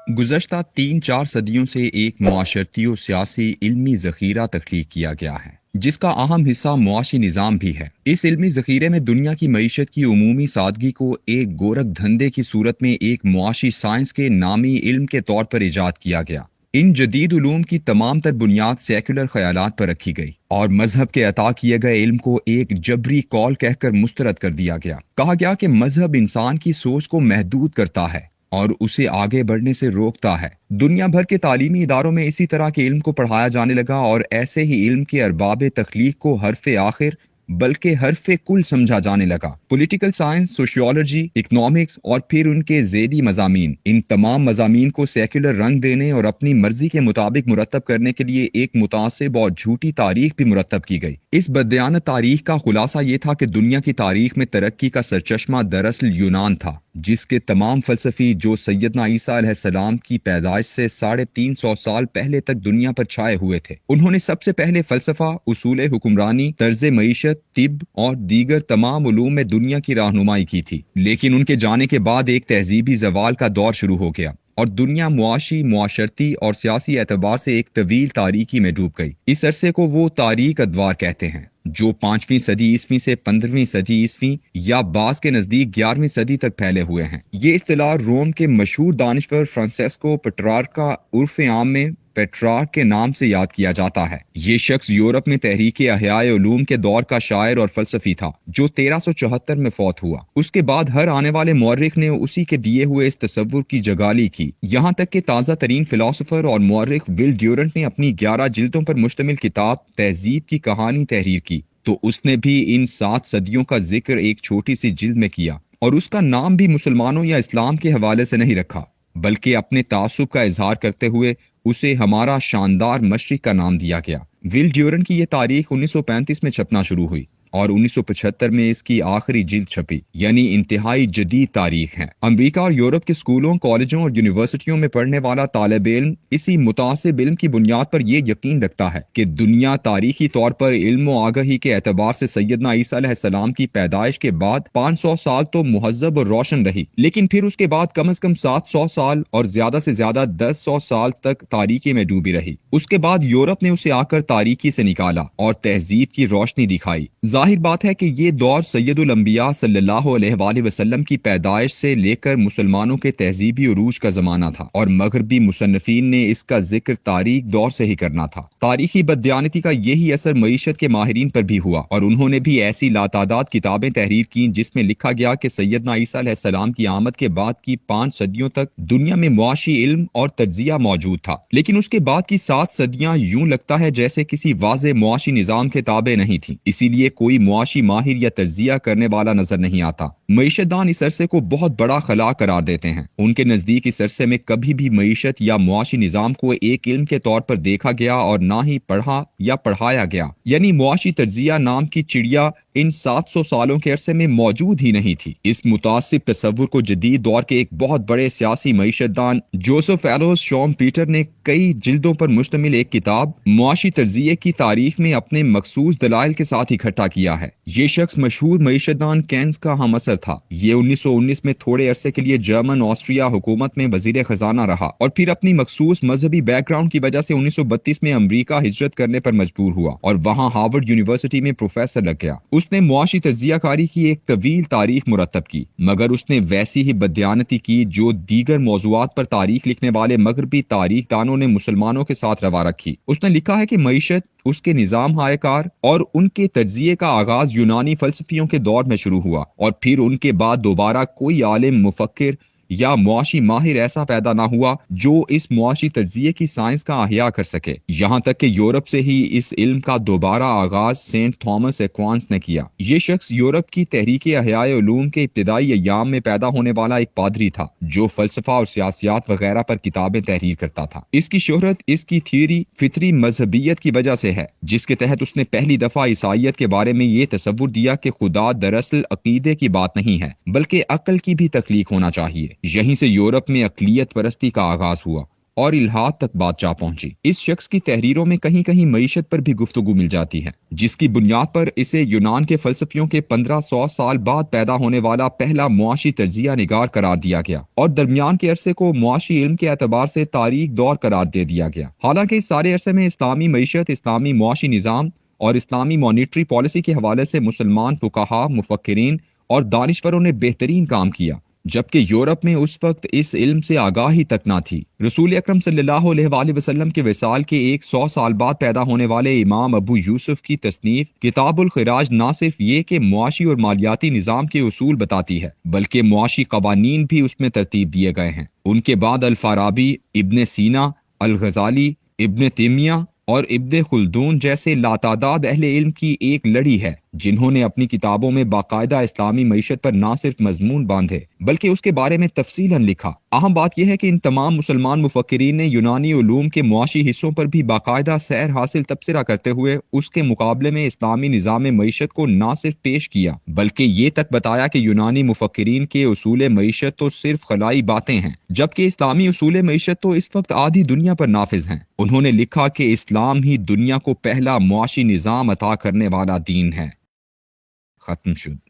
गुज़श्ता 3-4 सदियों से एक मुआशरती और सियासी इल्मी ज़ख़ीरा तख्लीक किया गया है, जिसका अहम हिस्सा मुआशी निज़ाम भी है। इस इल्मी ज़ख़ीरे में दुनिया की मईशत की उमूमी सादगी को एक गोरख धंधे की सूरत में एक मुआशी साइंस के नामी इल्म के तौर पर ईजाद किया गया। इन जदीद उलूम की तमाम तर बुनियाद सेकुलर ख्यालात पर रखी गई और मजहब के अता किए गए इल्म को एक जबरी कौल कहकर मुस्तरद कर दिया गया। कहा गया कि मजहब इंसान की सोच को महदूद करता है और उसे आगे बढ़ने से रोकता है। दुनिया भर के तालीमी इदारों में इसी तरह के इल्म को पढ़ाया जाने लगा और ऐसे ही इल्म के अरबाब तख्लीक को हरफ आखिर बल्कि हरफ कुल समझा जाने लगा। पॉलिटिकल साइंस, सोशियोलॉजी, इकोनॉमिक्स और फिर उनके ज़ेली मज़ामीन, इन तमाम मज़ामीन को सेक्युलर रंग देने और अपनी मर्जी के मुताबिक मुरतब करने के लिए एक मुतासिब और झूठी तारीख भी मुरतब की गई। इस बदयानत तारीख का खुलासा ये था कि दुनिया की तारीख में तरक्की का सरचश्मा दरअसल यूनान था, जिसके तमाम फलसफी जो सैयदना ईसा अलैहिस्सलाम की पैदाइश से 350 साल पहले तक दुनिया पर छाए हुए थे। उन्होंने सबसे पहले फलसफा, उसूल हुक्मरानी, तर्ज मईशत, तिब और दीगर तमाम उलूम में दुनिया की रहनुमाई की थी। लेकिन उनके जाने के बाद एक तहजीबी जवाल का दौर शुरू हो गया और दुनिया मुआशी, मुआशरती और सियासी एतबार से एक तवील तारीकी में डूब गई। इस अरसे को वो तारीक अदवार कहते हैं, जो 5वीं सदी ईस्वी से 15वीं सदी ईस्वी या बास के नजदीक 11वीं सदी तक फैले हुए हैं। ये इस्तिलाह रोम के मशहूर दानिशवर फ्रांसेस्को पेट्रार्का उर्फ आम में पेट्रार्क के नाम से याद किया जाता है। ये शख्स यूरोप में तहरीक अहयाए उलूम के दौर का शायर और फलसफी था, जो 1374 में फौत हुआ। उसके बाद हर आने वाले मौर्रिख ने उसी के दिए हुए इस तसव्वुर की जगाली की, यहाँ तक कि ताज़ा तरीन फिलोसोफर और मौर्रिख विल ड्यूरेंट ने अपनी 11 जिल्दों पर मुश्तमिल किताब तहजीब की कहानी तहरीर की, तो उसने भी इन 7 सदियों का जिक्र एक छोटी सी जिल्द में किया और उसका नाम भी मुसलमानों या इस्लाम के हवाले से नहीं रखा, बल्कि अपने तासुब का इजहार करते हुए उसे हमारा शानदार मशरिक का नाम दिया गया। विल ड्यूरेंट की यह तारीख 1935 में छपना शुरू हुई और 1975 में इसकी आखिरी जिल्द छपी, यानी इंतहाई जदीद तारीख है। अमेरिका और यूरोप के स्कूलों, कॉलेजों और यूनिवर्सिटियों में पढ़ने वाला तालिब इल्म इसी मुतासिब इल्म की बुनियाद पर यह यकीन रखता है कि दुनिया तारीखी तौर पर इल्म व आगही के एतबार से सैयदना ईसा अलैहिस्सलाम की पैदाइश के बाद 500 साल तो मुहज्जब और रोशन रही, लेकिन फिर उसके बाद कम से कम 700 साल और ज्यादा से ज्यादा 1000 साल तक तारीकी में डूबी रही। उसके बाद यूरोप ने उसे आकर तारीकी से निकाला और तहजीब की रोशनी दिखाई। जाहिर बात है कि ये दौर सैयदुल अंबिया सल्लल्लाहु अलैहि वसल्लम की पैदाइश से लेकर मुसलमानों के तहजीबी उरूज का जमाना था और मगरबी मुसन्निफीन ने इसका जिक्र तारीख दौर से ही करना था। तारीखी बदयानती का यही असर मईशत के माहिरीन पर भी हुआ और उन्होंने भी ऐसी लातादाद किताबें तहरीर की जिसमें लिखा गया कि सैयदना ईसा अलैहिस्सलाम की आमद के बाद की 5 सदियों तक दुनिया में मुआशी इल्म और तज्जिया मौजूद था, लेकिन उसके बाद की 7 सदियां यूं लगता है जैसे किसी वाज़े मुआशी निजाम के ताबे नहीं थी। इसीलिए कोई मुआशी माहिर या तज्जिया करने वाला नजर नहीं आता। मईशतदान इस अरसे को बहुत बड़ा खला करार देते हैं। उनके नजदीक इस अरसे में कभी भी मईशत या मुआशी निजाम को एक इल्म के तौर पर देखा गया और ना ही पढ़ा या पढ़ाया गया, यानी मुआशी तज्जिया नाम की चिड़िया इन 700 सालों के अरसे में मौजूद ही नहीं थी। इस मुतासिब तस्वुर को जदीद दौर के एक बहुत बड़े सियासी मईशतदान जोसेफ एलोस शॉम पीटर ने कई जिल्दों पर मुश्तमिल एक किताब मुआशी तज्जिये की तारीख में अपने मखसूस दलाइल के साथ इकट्ठा किया है। ये शख्स मशहूर मईशतदान केन्स का हम असर था। ये 1919 में थोड़े अरसे के लिए जर्मन ऑस्ट्रिया हुकूमत में वजीर खजाना रहा और फिर अपनी मखसूस मजहबी बैकग्राउंड की वजह से 1932 में अमरीका हिजरत करने पर मजबूर हुआ और वहां हार्वर्ड यूनिवर्सिटी में प्रोफेसर लग गया। उसने मुआशी तज्जियाकारी की एक तवील तारीख मुरतब की, मगर उसने वैसी ही बदयानती की जो दीगर मौजुआत पर तारीख लिखने वाले मगरबी तारीख दानों ने मुसलमानों के साथ रवा रखी। उसने लिखा है कि मईशत, उसके निजाम हायकार और उनके तज्जिये का आगाज यूनानी फलसफियों के दौर में शुरू हुआ और फिर उनके बाद दोबारा कोई आलिम, मुफक्किर या मुआशी माहिर ऐसा पैदा ना हुआ जो इस मुआशी तज्जिये की साइंस का अहया कर सके। यहाँ तक कि यूरोप से ही इस इल्म का दोबारा आगाज सेंट थॉमस एक्वांस ने किया। ये शख्स यूरोप की तहरीक अहयाए उलूम के इब्तिदाई अय्याम में पैदा होने वाला एक पादरी था जो फलसफा और सियासियात वगैरह पर किताबें तहरीर करता था। इसकी शोहरत इसकी थियरी फितरी मजहबियत की वजह से है, जिसके तहत उसने पहली दफा ईसाइयत के बारे में ये तसव्वुर दिया कि खुदा दरअसल अकीदे की बात नहीं है बल्कि अक्ल की भी तख्लीक होना चाहिए। यहीं से यूरोप में अक़लियत परस्ती का आगाज हुआ اور الہاد تک بات جا پہنچی۔ اس شخص کی تحریروں میں کہیں کہیں معیشت پر بھی گفتگو مل جاتی ہے، جس کی بنیاد پر اسے یونان کے فلسفیوں کے 1500 سال بعد پیدا ہونے والا پہلا معاشی تجزیہ نگار قرار دیا گیا اور درمیان کے عرصے کو معاشی علم کے اعتبار سے تاریک دور قرار دے دیا گیا۔ حالانکہ اس سارے عرصے میں اسلامی معیشت، اسلامی معاشی نظام اور اسلامی مانیٹری پالیسی کے حوالے سے مسلمان فقہا، مفکرین اور دانشوروں نے بہترین کام کیا، جبکہ یورپ میں اس وقت اس علم سے آگاہی تک نہ تھی۔ رسول اکرم صلی اللہ علیہ وآلہ وسلم کے وصال کے 100 سال بعد پیدا ہونے والے امام ابو یوسف کی تصنیف کتاب الخراج نہ صرف یہ کہ معاشی اور مالیاتی نظام کے اصول بتاتی ہے، بلکہ معاشی قوانین بھی اس میں ترتیب دیے گئے ہیں۔ ان کے بعد الفارابی، ابن سینا، الغزالی، ابن تیمیہ اور ابن خلدون جیسے لاتعداد اہل علم کی ایک لڑی ہے جنہوں نے اپنی کتابوں میں باقاعدہ اسلامی معیشت پر نہ صرف مضمون باندھے بلکہ اس کے بارے میں تفصیلاً لکھا۔ اہم بات یہ ہے کہ ان تمام مسلمان مفکرین نے یونانی علوم کے معاشی حصوں پر بھی باقاعدہ سیر حاصل تبصرہ کرتے ہوئے اس کے مقابلے میں اسلامی نظام معیشت کو نہ صرف پیش کیا بلکہ یہ تک بتایا کہ یونانی مفکرین کے اصول معیشت تو صرف خلائی باتیں ہیں، جبکہ اسلامی اصول معیشت تو اس وقت آدھی دنیا پر نافذ ہیں۔ انہوں نے لکھا کہ اسلام ہی دنیا کو پہلا معاشی نظام عطا کرنے والا دین ہے۔ ختم شد۔